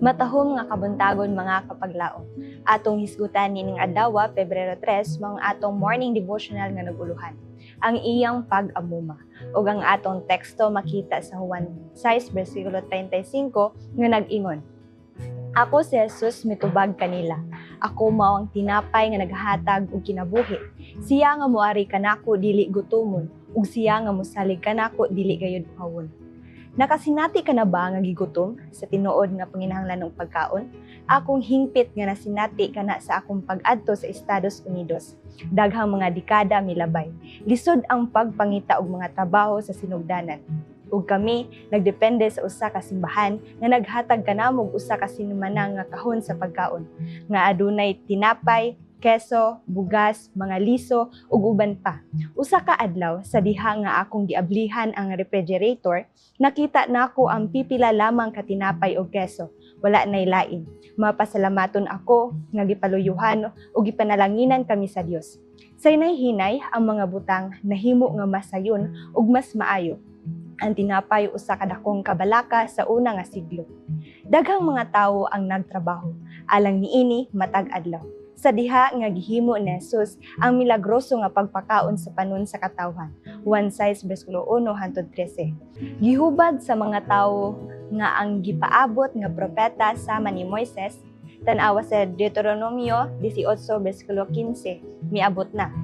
Matahom nga kabuntagon mga kapaglaom. Atong hisgutan nining adlaw, Pebrero 3, mga atong morning devotional nga naguluhan. Ang iyang pag-amuma. Ug ang atong teksto makita sa Juan 6 bersikulo 35 nga nag-ingon: Ako si Jesus mitubag kanila. Ako mao ang tinapay nga naghatag og kinabuhi. Siya nga moari kanako dili gutomon, ug siya nga mosalig kanako dili gayud uhawon. Nakasinati ka na ba nga gigutom sa tinuod nga panginahanglan ng pagkaon? Akong hingpit nga nasinati kana sa akong pag-adto sa Estados Unidos. Daghang mga dekada milabay. Lisod ang pagpangita og mga trabaho sa sinugdanan. Ug kami nagdepende sa usa ka simbahan nga naghatag kanamo og usa ka sinumanang nga kahon sa pagkaon nga adunay tinapay, keso, bugas, mga liso, ug uban pa. Usa ka adlaw sa diha nga akong giablihan ang refrigerator, nakita nako ang pipila lamang ka tinapay ug keso. Wala nay lain. Mapasalamaton ako nga gipaluyuhan ug gipanalanginan kami sa Dios. Sa hinay ang mga butang nahimo nga masayon ug mas maayo. Ang tinapay usa ka dakong kabalaka sa una nga siglo. Daghang mga tawo ang nagtrabaho, alang niini matag adlaw. Sa diha nga gihimo ni Jesus ang milagroso nga pagpakaon sa panon sa katawhan. Juan 6 bersikulo 1 hangtod 13. Gihubad sa mga tawo nga ang gipaabot nga propeta sama ni Moises, tan-awa sa Deuteronomio 18 bersikulo 15, miabot na.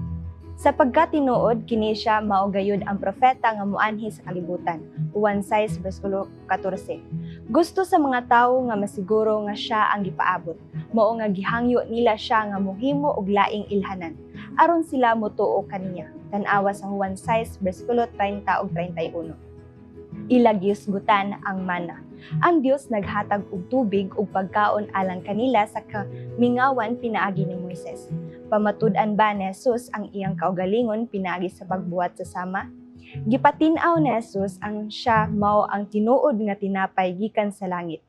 Sapagkat tinuod kini siya mao gayud ang propeta nga moanhi sa kalibutan. Juan 6 bersikulo 14. Gusto sa mga tawo nga masiguro nga siya ang gipaabot. Mao nga gihangyo nila siya nga mohimo og laing ilhanan aron sila motuo kaniya. Tan-awa sa Juan 6 bersikulo 30 ug 31. Ilagyusgutan ang mana. Ang Dios naghatag og tubig ug pagkaon alang kanila sa kamingawan pinaagi ni Moises. Pamatud-an ba ni Jesus ang iyang kaugalingon pinaagi sa pagbuhat sa sama? Gipatin-aw ni Jesus ang siya mao ang tinuod nga tinapay gikan sa langit,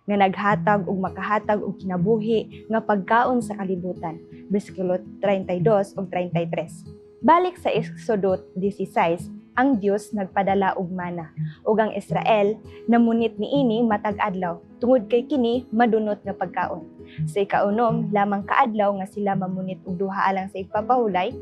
nga naghatag ug makahatag og kinabuhi nga pagkaon sa kalibutan. Bersikulo 32 ug 33. Balik sa Exodo 16, ang Dios nagpadala og mana, ug ang Israel namunit niini matag adlaw tungod kay kini madunot nga pagkaon. Sa ikaunom lamang kaadlaw nga sila mamunit og duha alang sa ipapahulay,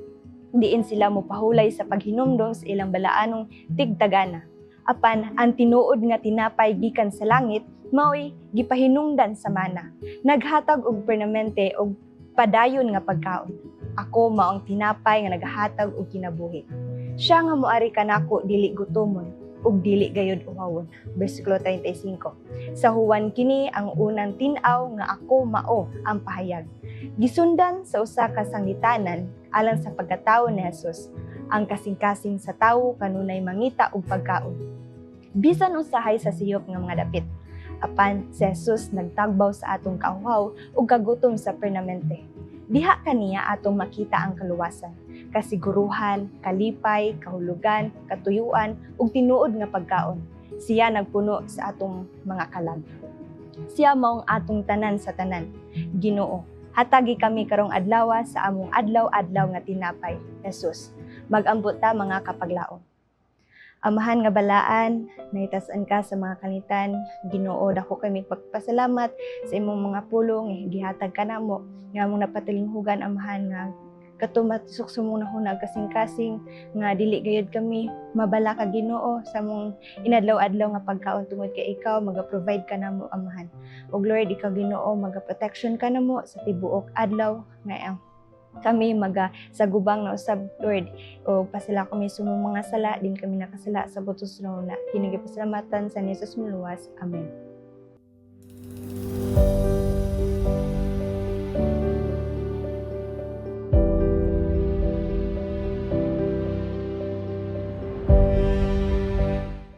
diin sila mopahulay sa paghinumdom sa ilang balaanong tigtagana. Apan ang tinuod nga tinapay gikan sa langit mao'y gipahinungdan sa mana. Naghatag og permanente og padayon nga pagkaon. Ako mao ang tinapay nga nagahatag og kinabuhi. Siya nga moari kanako dili gutomon ug dili gayud uhawon. Bersikulo 35. Sa Juan kini ang unang tin-aw nga ako mao ang pahayag. Gisundan sa usa ka sanglitanan alang sa pagkatawo ni Jesus. Ang kasing-kasing sa tawo kanunay mangita og pagkaon. Bisan usahay sa siyop nga mga dapit. Apan si Jesus nagtagbaw sa atong kauhaw ug kagutom sa permanente. Diha kaniya atong makita ang kaluwasan, kasiguruhan, kalipay, kahulugan, katuyuan, ug tinuod nga pagkaon. Siya nagpuno sa atong mga kalag. Siya maong atong tanan sa tanan. Ginoo, hatagi kami karong adlaw sa among adlaw-adlaw nga tinapay. Jesus, mag-ambot ta mga kapaglaom. Amahan nga balaan, nahitasan ka sa mga kalitan. Ginoo, dako kami pagpasalamat sa imong mga pulong nga gihatag kanamo nga among napatilinghugan amahan nga katumatusok sumuna hunag kasing-kasing nga dili gayud kami mabala ka Ginoo sa mong inadlaw-adlaw nga pagkaon tungod kay ikaw maga-provide ka namo amahan. O Lord, ikaw Ginoo maga-protection ka namo sa tibuok adlaw nga kami magasagubang na usab Lord, o pasala kami sumong mga sala din kami nakasala sa butos na una. Kini gipasalamatan sa Jesus miluwas. Amen.